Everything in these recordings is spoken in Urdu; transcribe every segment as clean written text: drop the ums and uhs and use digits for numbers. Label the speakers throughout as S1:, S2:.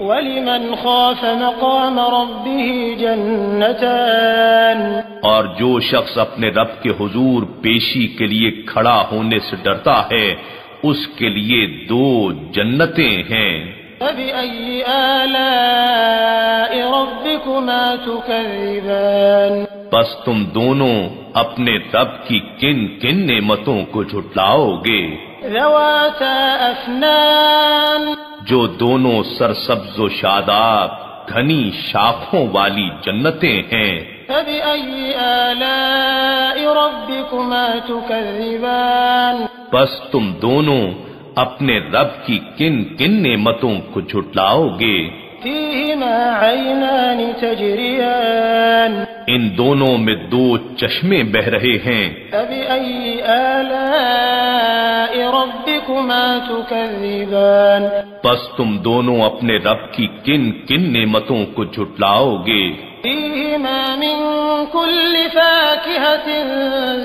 S1: وَلِمَنْ خَافَ مَقَامَ رَبِّهِ جَنَّتَانِ
S2: اور جو شخص اپنے رب کے حضور پیشی کے لیے کھڑا ہونے سے ڈرتا ہے اس کے لیے 2 جنتیں ہیں۔
S1: فَبِأَيِّ آلَاءِ رَبِّكُمَا تُكَذِّبَانِ
S2: بس تم دونوں اپنے رب کی کن کن نعمتوں کو جھٹلاؤ گے؟
S1: ذَوَاتَا أَفْنَانٍ
S2: جو دونوں سرسبز و شاداب گھنی شاخوں والی جنتیں ہیں۔
S1: فَبِأَيِّ آلَاءِ رَبِّكُمَا تُكَذِّبَانِ
S2: بس تم دونوں اپنے رب کی کن کن نعمتوں کو جھٹلاؤ گے؟
S1: فِيهِمَا عَيْنَانِ تَجْرِيَانِ
S2: ان دونوں میں 2 چشمے بہ رہے ہیں۔
S1: فَبِأَيِّ آلَاءِ رَبِّكُمَا تُكَذِّبَانِ
S2: بس تم دونوں اپنے رب کی کن کن نعمتوں کو جھٹلاؤ گے؟
S1: فِيهِمَا مِن كُلِّ فَاكِهَةٍ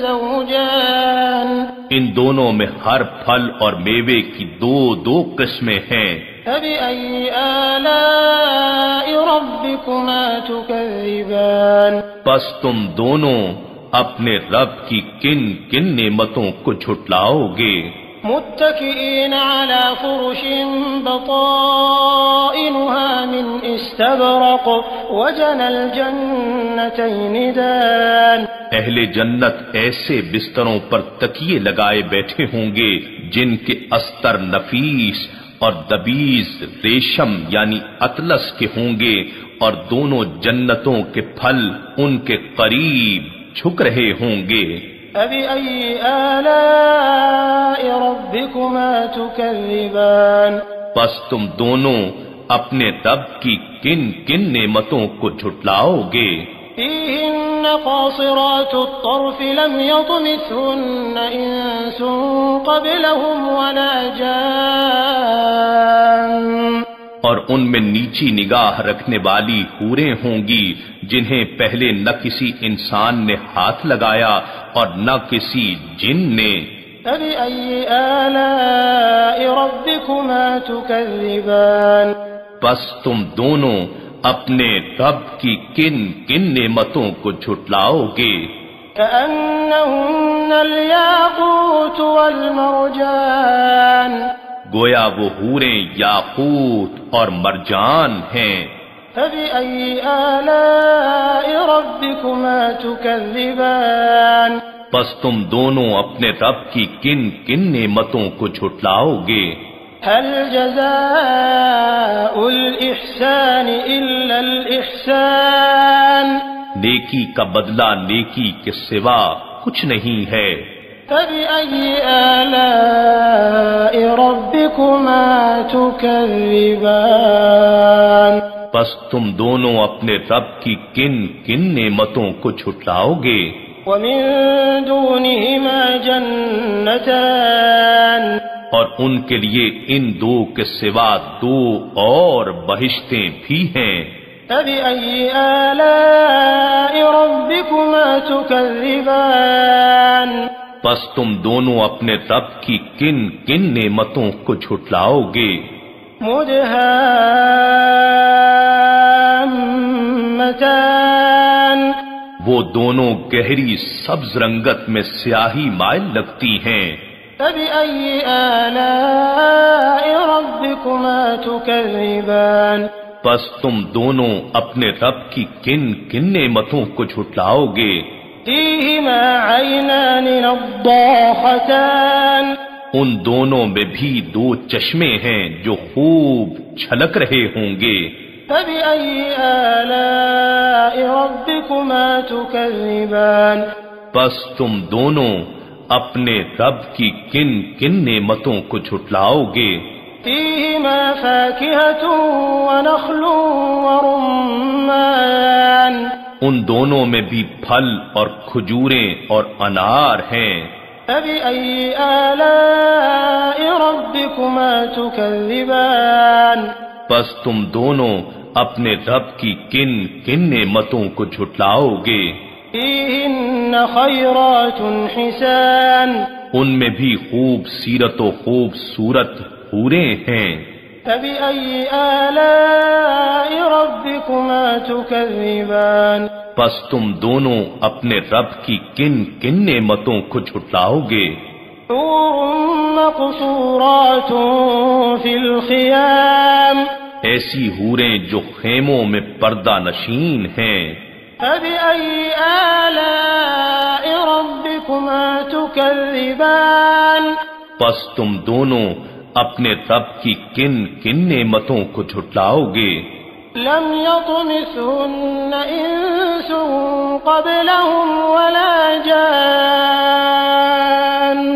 S1: زَوْجَانِ
S2: ان دونوں میں ہر پھل اور میوے کی 2 قسمیں ہیں۔
S1: فَبِأَيِّ آلَاءِ رَبِّكُمَا تُكَذِّبَانِ
S2: بس تم دونوں اپنے رب کی کن کن نعمتوں کو جھٹلاؤ گے؟
S1: متكئين على فرش بطائنها من استبرق وجنى الجنتين دان
S2: اہل جنت ایسے بستروں پر تکیے لگائے بیٹھے ہوں گے جن کے استر نفیس اور دبیز ریشم یعنی اطلس کے ہوں گے، اور دونوں جنتوں کے پھل ان کے قریب جھک رہے ہوں گے۔
S1: فَبِأَيِّ آلَاءِ رَبِّكُمَا تُكَذِّبَانِ
S2: بس تم دونوں اپنے رب کی کن کن نعمتوں کو جھٹلاؤ گے؟
S1: فِيهِنَّ قَاصِرَاتُ الطَّرْفِ لَمْ يَطْمِثْهُنَّ إِنسٌ قَبْلَهُمْ وَلَا جَانٌّ
S2: اور ان میں نیچی نگاہ رکھنے والی حوریں ہوں گی جنہیں پہلے نہ کسی انسان نے ہاتھ لگایا اور نہ کسی جن نے۔
S1: فَبِأَيِّ آلَاءِ رَبِّكُمَا تُكَذِّبَانِ
S2: بس تم دونوں اپنے رب کی کن کن نعمتوں کو جھٹلاؤ گے؟
S1: كَأَنَّهُنَّ الْيَاقُوتُ وَالْمَرْجَانُ
S2: گویا وہ حوریں یاقوت اور مرجان ہیں۔
S1: فَبِأَيِّ آلَاءِ رَبِّكُمَا تُكَذِّبَانِ
S2: بس تم دونوں اپنے رب کی کن کن نعمتوں کو جھٹلاؤ گے؟
S1: هَلْ جَزَاءُ الْإِحْسَانِ إِلَّا الْإِحْسَانُ
S2: نیکی کا بدلہ نیکی کے سوا کچھ نہیں ہے۔
S1: فَبِأَيِّ آلَاءِ رَبِّكُمَا تُكَذِّبَانِ
S2: بس تم دونوں اپنے رب کی کن کن نعمتوں کو جھٹلاؤ گے؟
S1: وَمِن دُونِهِمَا جَنَّتَانِ
S2: اور ان کے لیے ان 2 کے سوا 2 اور بہشتیں بھی ہیں۔
S1: فَبِأَيِّ آلَاءِ رَبِّكُمَا تُكَذِّبَانِ
S2: بس تم دونوں اپنے رب کی کن کن نعمتوں کو جھٹلاؤ گے؟
S1: مُدْهَامَّتَانِ
S2: وہ دونوں گہری سبز رنگت میں سیاہی مائل لگتی ہیں۔
S1: فَبِأَيِّ آلَاءِ رَبِّكُمَا تُكَذِّبَانِ
S2: بس تم دونوں اپنے رب کی کن کن نعمتوں کو جھٹلاؤ گے؟
S1: فِيهِمَا عَيْنَانِ نَضَّاخَتَانِ
S2: ان دونوں میں بھی 2 چشمے ہیں جو خوب چھلک رہے ہوں گے۔
S1: فَبِأَيِّ آلَاءِ رَبِّكُمَا تُكَذِّبَانِ
S2: بس تم دونوں اپنے رب کی کن کن نعمتوں کو جھٹلاؤ گے؟
S1: فِيهِمَا فَاكِهَةٌ وَنَخْلٌ وَرُمَّانٌ
S2: ان دونوں میں بھی پھل اور کھجوریں اور انار ہیں۔
S1: فَبِأَيِّ آلَاءِ رَبِّكُمَا تُكَذِّبَانِ
S2: بس تم دونوں اپنے رب کی کن کن نعمتوں کو جھٹلاؤ گے؟
S1: فِيهِنَّ خَيْرَاتٌ حِسَانٌ
S2: ان میں بھی خوب سیرت و خوبصورت حوریں ہیں۔
S1: فَبِأَيِّ آلَاءِ ربكما تكذبان
S2: پس تم دونوں اپنے رب کی کن کن نعمتوں کو جھٹلاؤ گے؟
S1: حور مقصورات في الخيام
S2: ایسی حوریں جو خیموں میں پردہ نشین ہیں۔
S1: فبأي آلاء ربكما تكذبان
S2: پس تم دونوں اپنے رب کی کن کن نعمتوں کو جھٹلاؤ گے؟
S1: لم يطمثهن إنس قبلهم ولا جان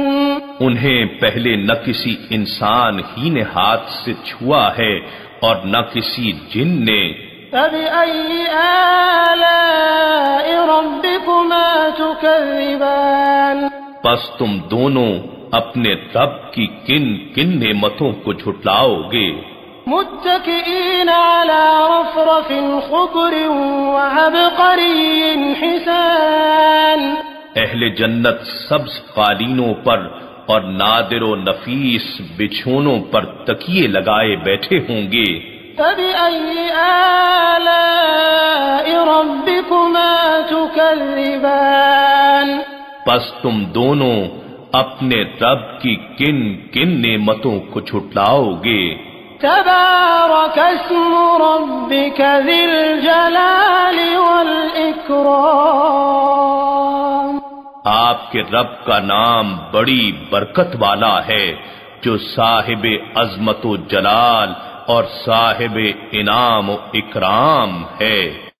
S2: انہیں پہلے نہ کسی انسان ہی نے ہاتھ سے چھوا ہے اور نہ کسی جن نے۔
S1: فبأي آلاء ربكما تكذبان
S2: پس تم دونوں اپنے رب کی کن کن نعمتوں کو جھٹلاؤ گے؟
S1: متكئين على رفرف خضر وعبقري حسان
S2: اہل جنت سبز قالینوں پر اور نادر و نفیس بچھونوں پر تکیے لگائے بیٹھے ہوں گے۔
S1: فبأي آلاء ربكما تكذبان
S2: پس تم دونوں اپنے رب کی کن کن نعمتوں کو جھٹلاؤ گے؟
S1: تبارك اسم ربك ذي الجلال والإكرام
S2: آپ کے رب کا نام بڑی برکت والا ہے جو صاحب عظمت و جلال اور صاحب انعام و اکرام ہے۔